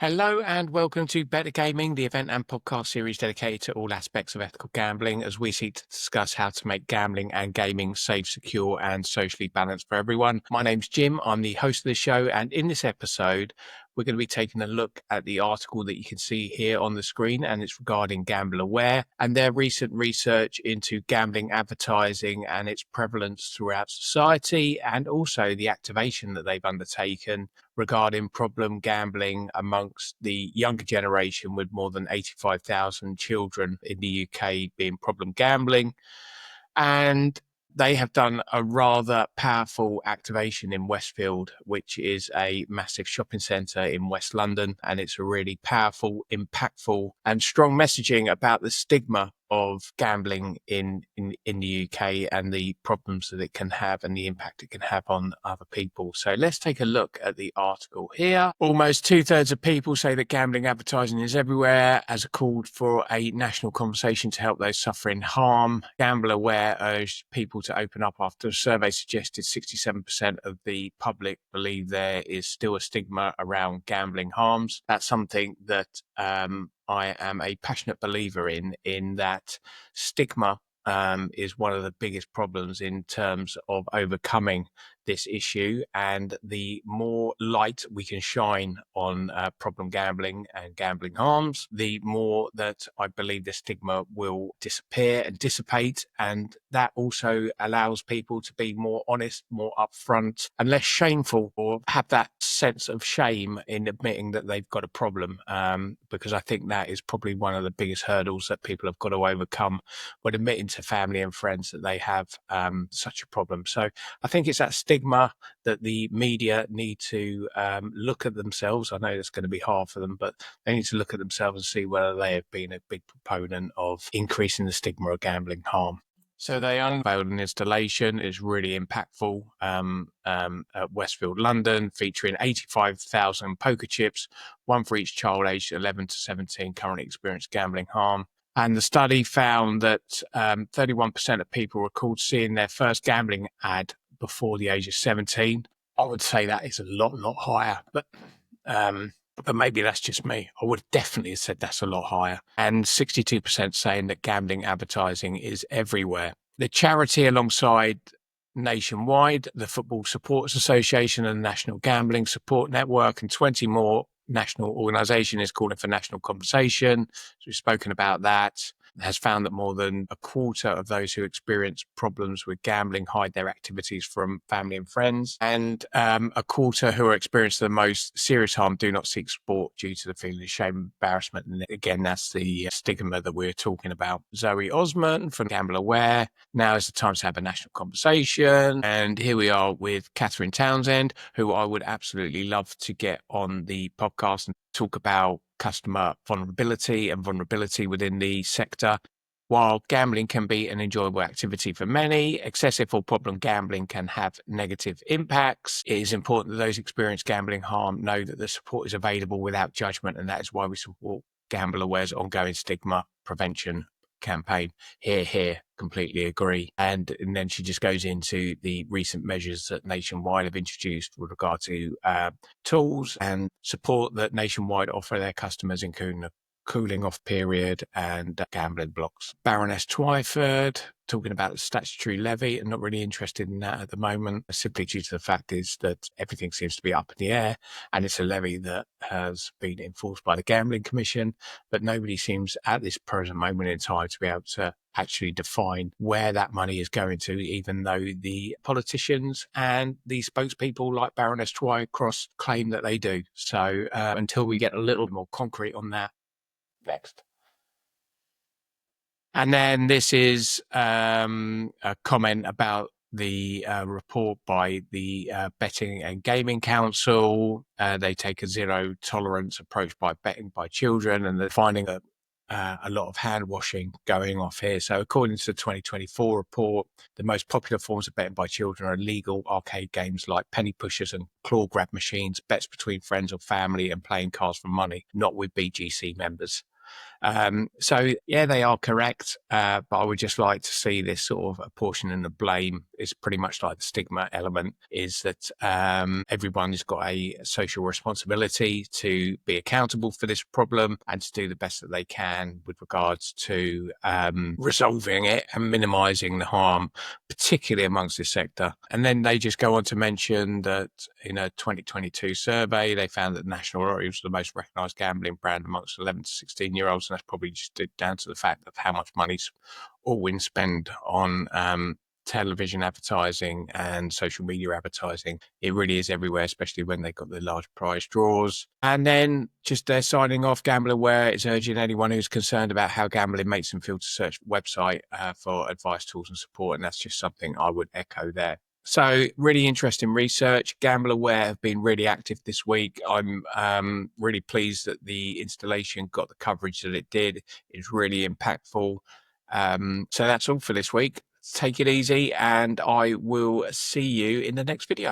Hello and welcome to Better Gaming, the event and podcast series dedicated to all aspects of ethical gambling as we seek to discuss how to make gambling and gaming safe, secure and socially balanced for everyone. My name's Jim. I'm the host of the show, and in this episode, we're going to be taking a look at the article that you can see here on the screen, and it's regarding GambleAware and their recent research into gambling advertising and its prevalence throughout society, and also the activation that they've undertaken regarding problem gambling amongst the younger generation, with more than 85,000 children in the UK being problem gambling. And they have done a rather powerful activation in Westfield, which is a massive shopping centre in West London. And it's a really powerful, impactful and strong messaging about the stigma of gambling in the UK and the problems that it can have and the impact it can have on other people. So let's take a look at the article here. Almost 2/3 of people say that gambling advertising is everywhere, as a call for a national conversation to help those suffering harm. GambleAware urged people to open up after a survey suggested 67% of the public believe there is still a stigma around gambling harms. That's something that I am a passionate believer in that stigma is one of the biggest problems in terms of overcoming this issue. And the more light we can shine on problem gambling and gambling harms, the more that I believe the stigma will disappear and dissipate. And that also allows people to be more honest, more upfront and less shameful, or have that sense of shame in admitting that they've got a problem. Because I think that is probably one of the biggest hurdles that people have got to overcome when admitting to family and friends that they have such a problem. So I think it's that stigma that the media need to look at themselves. I know that's going to be hard for them, but they need to look at themselves and see whether they have been a big proponent of increasing the stigma of gambling harm. So they unveiled an installation. It's really impactful at Westfield London, featuring 85,000 poker chips, one for each child aged 11 to 17 currently experience gambling harm. And the study found that 31% of people recalled seeing their first gambling ad before the age of 17. I would say that is a lot higher, but maybe that's just me. I would definitely have said that's a lot higher. And 62% saying that gambling advertising is everywhere. The charity, alongside Nationwide, the Football Supporters Association and the National Gambling Support Network, and 20 more national organisations, is calling for national conversation. So we've spoken about that. Has found that more than a quarter of those who experience problems with gambling hide their activities from family and friends, and a quarter who are experiencing the most serious harm do not seek sport due to the feeling of shame, embarrassment, and again, that's the stigma that we're talking about. Zoe Osman from GambleAware: now is the time to have a national conversation. And here we are with Catherine Townsend, who I would absolutely love to get on the podcast and talk about customer vulnerability and vulnerability within the sector. While gambling can be an enjoyable activity for many, excessive or problem gambling can have negative impacts. It is important that those experiencing gambling harm know that the support is available without judgment, and that is why we support GambleAware's ongoing stigma prevention campaign. Here, completely agree. And then she just goes into the recent measures that Nationwide have introduced with regard to tools and support that Nationwide offer their customers, including a cooling off period and gambling blocks. Baroness Twyford talking about the statutory levy, and not really interested in that at the moment, simply due to the fact is that everything seems to be up in the air, and it's a levy that has been enforced by the Gambling Commission, but nobody seems at this present moment in time to be able to actually define where that money is going to, even though the politicians and the spokespeople like Baroness Twycross claim that they do. So until we get a little more concrete on that. Next. And then this is a comment about the report by the Betting and Gaming Council. They take a zero tolerance approach by betting by children, and they're finding a lot of hand washing going off here. So according to the 2024 report, the most popular forms of betting by children are illegal arcade games like penny pushers and claw grab machines, bets between friends or family, and playing cards for money, not with BGC members. So yeah, they are correct, but I would just like to see this sort of apportioning the blame is pretty much like the stigma element, is that everyone's got a social responsibility to be accountable for this problem and to do the best that they can with regards to resolving it and minimising the harm, particularly amongst this sector. And then they just go on to mention that in a 2022 survey, they found that National Gambling was the most recognised gambling brand amongst 11 to 16-year-olds, and that's probably just down to the fact of how much money Allwyn spend on television advertising and social media advertising. It really is everywhere, especially when they've got the large prize draws. And then just they're signing off, GambleAware is urging anyone who's concerned about how gambling makes them feel to search the website for advice, tools and support. And that's just something I would echo there. So really interesting research. GambleAware have been really active this week. I'm really pleased that the installation got the coverage that it did. It's really impactful. So that's all for this week. Take it easy, and I will see you in the next video.